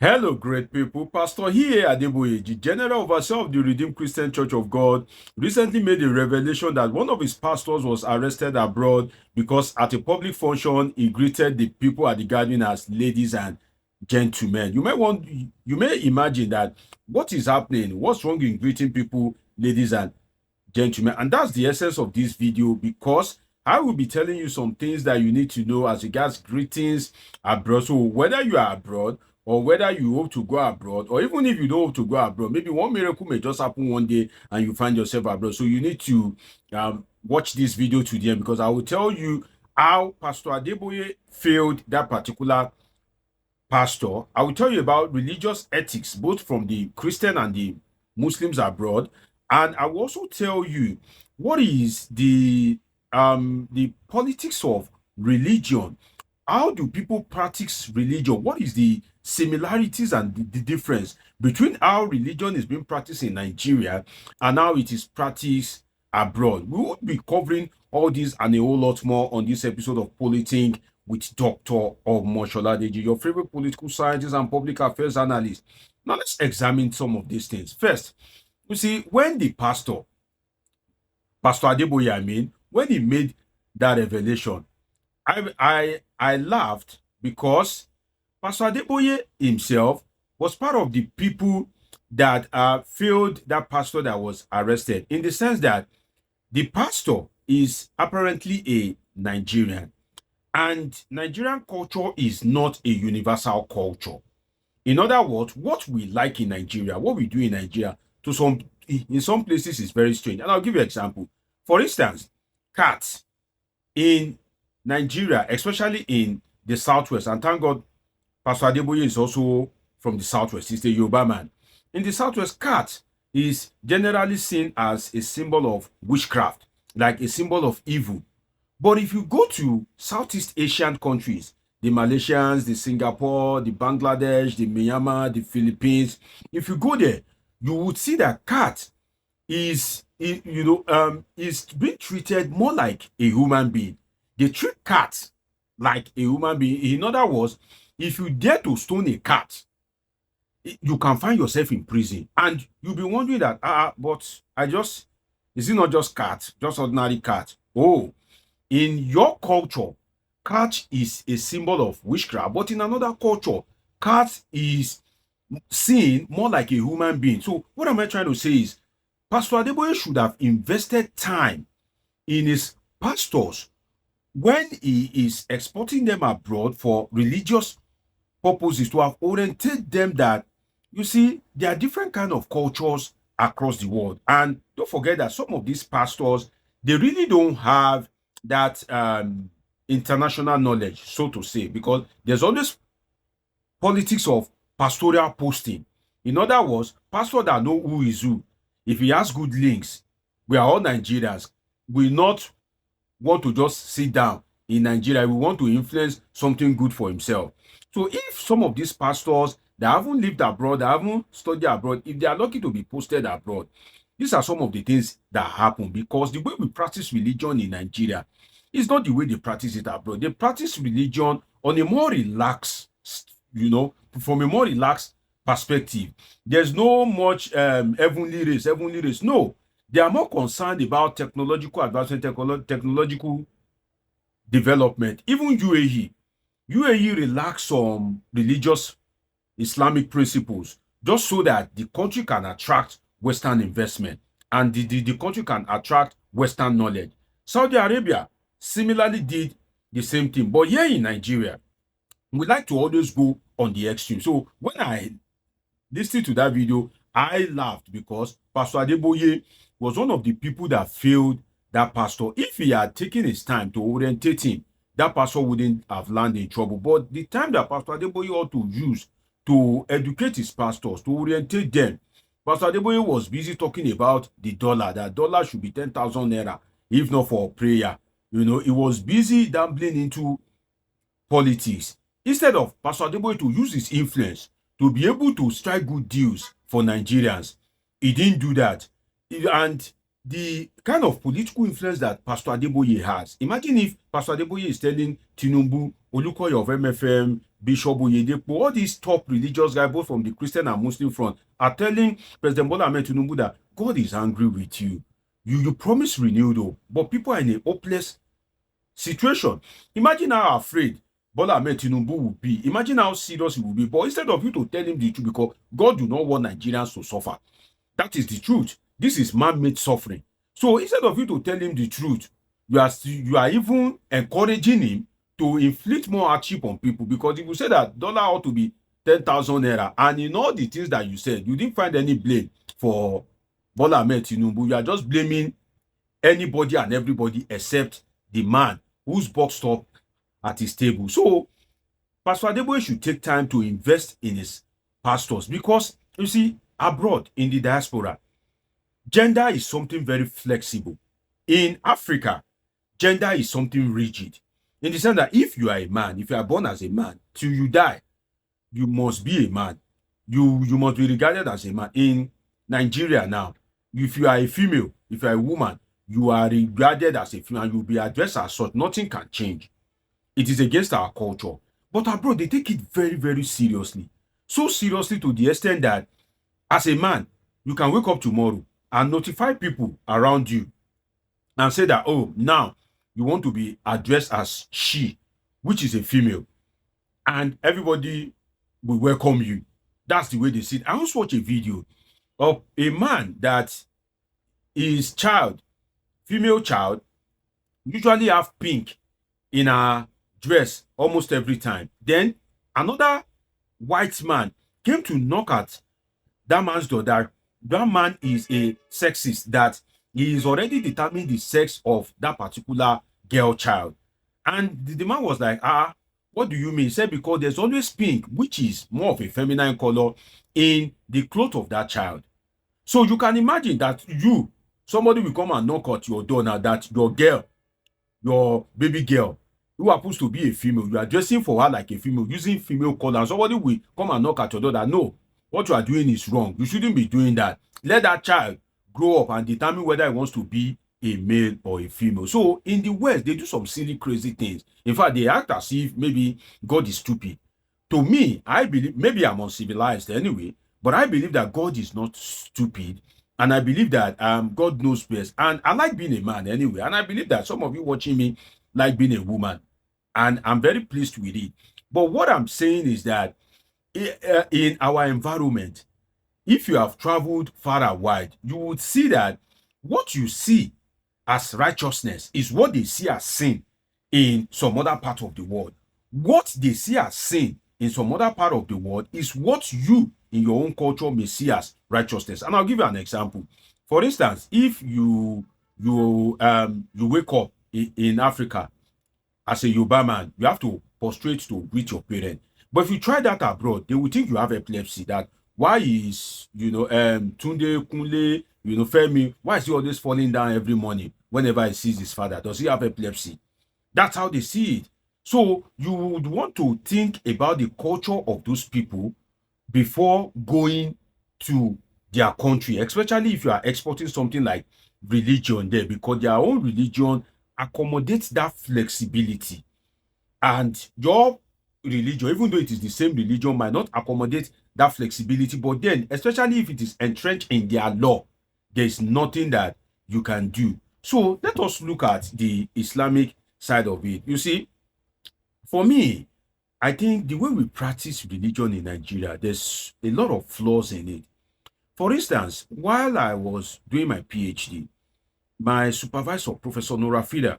Hello, great people. Pastor here, Adeboye, the General Overseer of the Redeemed Christian Church of God, recently made a revelation that one of his pastors was arrested abroad because at a public function, he greeted the people at the gathering as ladies and gentlemen. You may imagine that what is happening, what's wrong in greeting people, ladies and gentlemen, and that's the essence of this video because I will be telling you some things that you need to know as regards greetings abroad. So whether you are abroad or whether you hope to go abroad, or even if you don't hope to go abroad, maybe one miracle may just happen one day and you find yourself abroad. So you need to watch this video to the end because I will tell you how Pastor Adeboye failed that particular pastor. I will tell you about religious ethics, both from the Christian and the Muslims abroad. And I will also tell you what is the politics of religion. How do people practice religion? What is the similarities and the difference between how religion is being practiced in Nigeria and how it is practiced abroad? We will be covering all this and a whole lot more on this episode of Politing with Dr. Omosoladeji, your favorite political scientist and public affairs analyst. Now let's examine some of these things. First, you see, when the Pastor Adeboye, when he made that revelation, I laughed because Pastor Adeboye himself was part of the people that failed that pastor that was arrested, in the sense that the pastor is apparently a Nigerian, and Nigerian culture is not a universal culture. In other words, what we like in Nigeria, what we do in Nigeria, in some places is very strange. And I'll give you an example. For instance, cats in Nigeria, especially in the southwest, and thank God Pastor Adeboye is also from the southwest, he's the Yoruba man. In the southwest, cat is generally seen as a symbol of witchcraft, like a symbol of evil. But if you go to Southeast Asian countries, the Malaysians, the Singapore, the Bangladesh, the Myanmar, the Philippines, if you go there, you would see that cat is being treated more like a human being. They treat cats like a human being. In other words, if you dare to stone a cat, you can find yourself in prison. And you'll be wondering that, but is it not just cat, just ordinary cat? Oh, in your culture, cat is a symbol of witchcraft, but in another culture, cat is seen more like a human being. So what am I trying to say is, Pastor Adeboye should have invested time in his pastors when he is exporting them abroad for religious purposes, to have oriented them that, you see, there are different kind of cultures across the world. And don't forget that some of these pastors, they really don't have that international knowledge, so to say, because there's always politics of pastoral posting. In other words, pastor that know who is who, if he has good links, we are all Nigerians, we not want to just sit down in Nigeria. We want to influence something good for himself. So if some of these pastors that haven't lived abroad, that haven't studied abroad, if they are lucky to be posted abroad, these are some of the things that happen, because the way we practice religion in Nigeria is not the way they practice it abroad. They practice religion on a more relaxed, from a more relaxed perspective. There's no much heavenly race. No, they are more concerned about technological advancement, technological development. Even UAE relax some religious Islamic principles just so that the country can attract Western investment and the country can attract Western knowledge. Saudi Arabia similarly did the same thing. But here in Nigeria, we like to always go on the extreme. So when I listened to that video, I laughed because Pastor Adeboye was one of the people that failed that pastor. If he had taken his time to orientate him, that pastor wouldn't have landed in trouble. But the time that Pastor Adeboye ought to use to educate his pastors, to orientate them, Pastor Adeboye was busy talking about the dollar, that dollar should be 10,000 naira, if not for prayer. He was busy dabbling into politics. Instead of Pastor Adeboye to use his influence to be able to strike good deals for Nigerians, he didn't do that. And the kind of political influence that Pastor Adeboye has, imagine if Pastor Adeboye is telling Tinubu Olukoya of MFM, Bishop Oyedepo, all these top religious guys, both from the Christian and Muslim front, are telling President Bola Ahmed Tinubu that God is angry with you. You promise renewed hope, but people are in a hopeless situation. Imagine how afraid Bola Ahmed Tinubu will be. Imagine how serious he will be. But instead of you to tell him the truth, because God do not want Nigerians to suffer. That is the truth. This is man-made suffering. So instead of you to tell him the truth, you are even encouraging him to inflict more hardship on people, because if you say that dollar ought to be 10,000 naira, and in all the things that you said, you didn't find any blame for Bola Ahmed Tinubu. You are just blaming anybody and everybody except the man who's boxed up at his table. So Pastor Adeboye should take time to invest in his pastors, because you see, abroad in the diaspora, gender is something very flexible. In Africa, gender is something rigid, in the sense that if you are a man, if you are born as a man, till you die, you must be a man. You must be regarded as a man. In Nigeria now, if you are a female, if you are a woman, you are regarded as a female, and you'll be addressed as such. Nothing can change. It is against our culture. But abroad, they take it very, very seriously. So seriously to the extent that as a man, you can wake up tomorrow and notify people around you and say that, oh, now you want to be addressed as she, which is a female, and everybody will welcome you. That's the way they see it. I once watched a video of a man that his child, female child, usually have pink in her dress almost every time. Then another white man came to knock at that man's door. That man is a sexist, that he is already determined the sex of that particular girl child. And the man was like, what do you mean? He said, because there's always pink, which is more of a feminine color, in the clothes of that child. So you can imagine that somebody will come and knock at your door now, that your girl, your baby girl, who happens to be a female, you are dressing for her like a female, using female color, and somebody will come and knock at your door that, no, what you are doing is wrong. You shouldn't be doing that. Let that child grow up and determine whether he wants to be a male or a female. So in the West, they do some silly, crazy things. In fact, they act as if maybe God is stupid. To me, I believe, maybe I'm uncivilized anyway, but I believe that God is not stupid. And I believe that God knows best. And I like being a man anyway. And I believe that some of you watching me like being a woman. And I'm very pleased with it. But what I'm saying is that in our environment, if you have traveled far and wide, you would see that what you see as righteousness is what they see as sin in some other part of the world. What they see as sin in some other part of the world is what you in your own culture may see as righteousness. And I'll give you an example. For instance, if you wake up in Africa as a Yoruba man, you have to prostrate to greet your parent. But if you try that abroad, they will think you have epilepsy. That why is Tunde Kunle, Femi, why is he always falling down every morning whenever he sees his father? Does he have epilepsy? That's how they see it. So you would want to think about the culture of those people before going to their country, especially if you are exporting something like religion there, because their own religion accommodates that flexibility. And your religion, even though it is the same religion, might not accommodate that flexibility. But then, especially if it is entrenched in their law, there is nothing that you can do. So let us look at the Islamic side of it. You see, for me, I think the way we practice religion in Nigeria, there's a lot of flaws in it. For instance, while I was doing my PhD, my supervisor, Professor Nora Fida,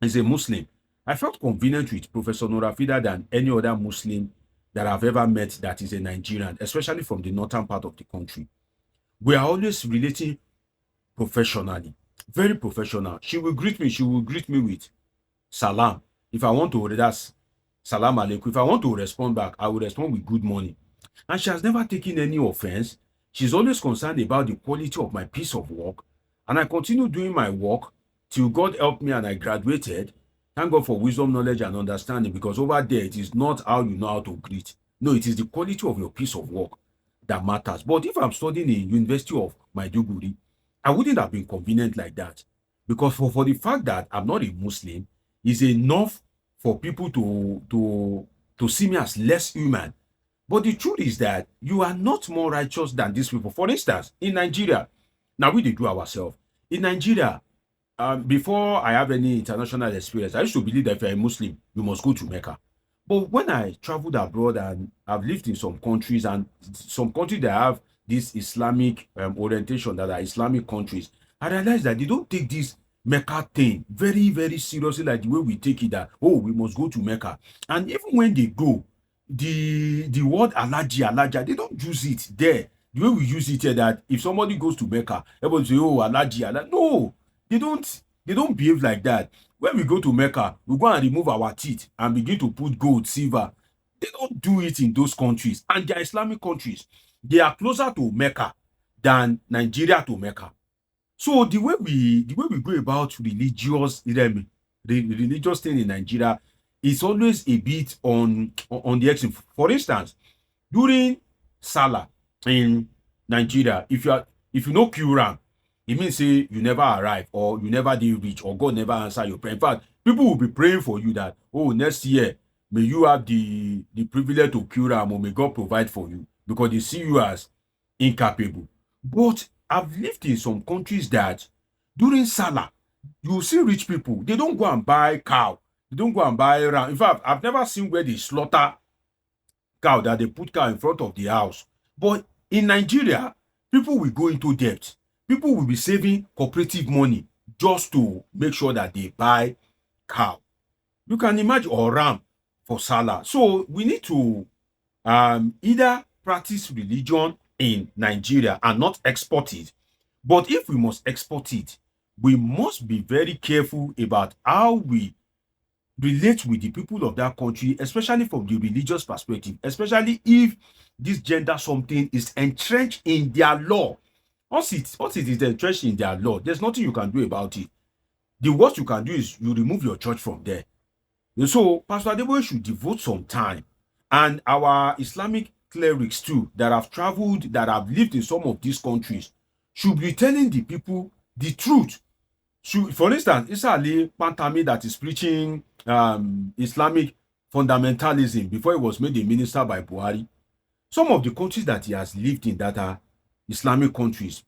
is a Muslim. I felt convenient with Professor Nora Fida than any other Muslim that I've ever met that is a Nigerian, especially from the northern part of the country. We are always relating professionally, very professional. She will greet me with salam. If I want to, that's salam alaikum. If I want to respond back, I will respond with good morning. And she has never taken any offense. She's always concerned about the quality of my piece of work. And I continue doing my work till God helped me and I graduated. Thank God for wisdom, knowledge, and understanding, because over there, it is not how you know how to greet. No, it is the quality of your piece of work that matters. But if I'm studying in University of Maiduguri, I wouldn't have been convenient like that. Because for the fact that I'm not a Muslim is enough for people to see me as less human. But the truth is that you are not more righteous than these people. For instance, in Nigeria, now we dey do ourselves. In Nigeria, before I have any international experience, I used to believe that if you're a Muslim, you must go to Mecca. But when I traveled abroad and I've lived in some countries, and some countries that have this Islamic orientation, that are Islamic countries, I realized that they don't take this Mecca thing very, very seriously, like the way we take it, that, oh, we must go to Mecca. And even when they go, the word alaji, they don't use it there the way we use it here, that if somebody goes to Mecca, everybody say, oh, alaji. No, they don't behave like that. When we go to Mecca, we go and remove our teeth and begin to put gold, silver. They don't do it in those countries, and they are Islamic countries. They are closer to Mecca than Nigeria to Mecca. So the way we go about religious thing in Nigeria is always a bit on the extreme. For instance, during Salah in Nigeria, if you no queue, it means say you never arrive, or you never did reach, or God never answer your prayer. In fact, people will be praying for you that, oh, next year may you have the privilege to queue, or may God provide for you, because they see you as incapable. But I've lived in some countries that during Salah, you see rich people, they don't go and buy cow, they don't go and buy ram. In fact, I've never seen where they slaughter cow, that they put cow in front of the house. But in Nigeria, people will go into debt. People will be saving cooperative money just to make sure that they buy cow. You can imagine, or ram for Salah. So we need to either practice religion in Nigeria and not export it. But if we must export it, we must be very careful about how we relate with the people of that country, especially from the religious perspective, especially if this gender something is entrenched in their law. Once it is entrenched in their law, there's nothing you can do about it. The worst you can do is you remove your church from there. And so Pastor Adeboye should devote some time, and our Islamic clerics too, that have traveled, that have lived in some of these countries, should be telling the people the truth. For instance, Isa Ali Pantami, that is preaching Islamic fundamentalism before he was made a minister by Buhari. Some of the countries that he has lived in that are Islamic countries,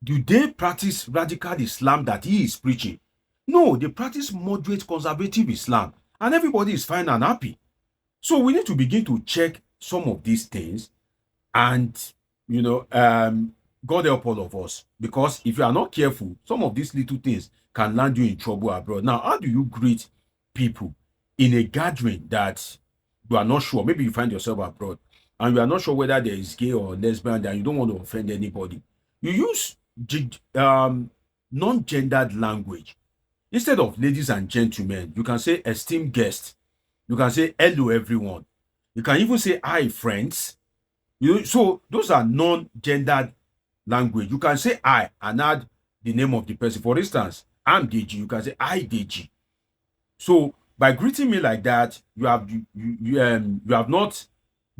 do they practice radical Islam that he is preaching? No, they practice moderate conservative Islam, and everybody is fine and happy. So we need to begin to check some of these things, and God help all of us, because if you are not careful, some of these little things can land you in trouble abroad. Now, how do you greet people in a gathering that you are not sure? Maybe you find yourself abroad and you are not sure whether there is gay or lesbian, and you don't want to offend anybody. You use non-gendered language. Instead of ladies and gentlemen, you can say esteemed guest. You can say hello everyone. You can even say hi friends. So those are non-gendered language. You can say I and add the name of the person. For instance, I'm Deji. You can say I Deji. So by greeting me like that, you have not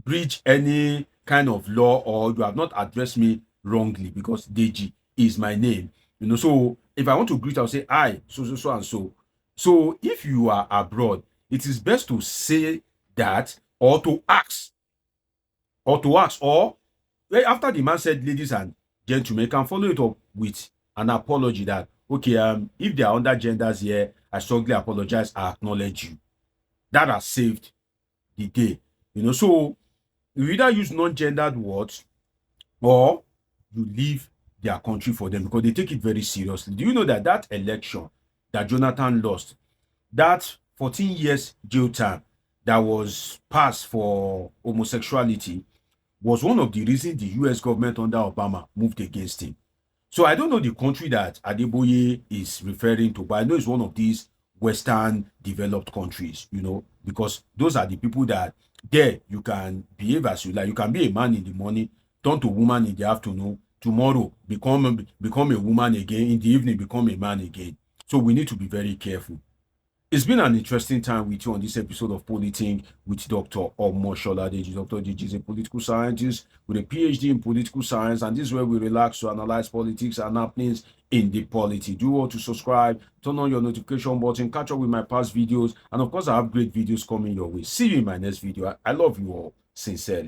breached any kind of law, or you have not addressed me wrongly, because Deji is my name. So if I want to greet, I'll say I so and so. So if you are abroad, it is best to say that, or to ask, or after the man said ladies and gentlemen, you can follow it up with an apology that, okay, if there are other genders here, I strongly apologize, I acknowledge you. That has saved the day. So you either use non-gendered words, or you leave their country for them, because they take it very seriously. Do you know that election that Jonathan lost, that 14 years jail term that was passed for homosexuality, was one of the reasons the US government under Obama moved against him? So I don't know the country that Adeboye is referring to, but I know it's one of these Western developed countries, because those are the people that there you can behave as you like. You can be a man in the morning, turn to woman in the afternoon, tomorrow become a woman again, in the evening become a man again. So we need to be very careful. It's been an interesting time with you on this episode of Politing with Dr. Omoshola Deji. Dr. Deji is a political scientist with a PhD in political science, and this is where we relax to analyze politics and happenings in the polity. Do want to subscribe, turn on your notification button, catch up with my past videos, and of course, I have great videos coming your way. See you in my next video. I love you all sincerely.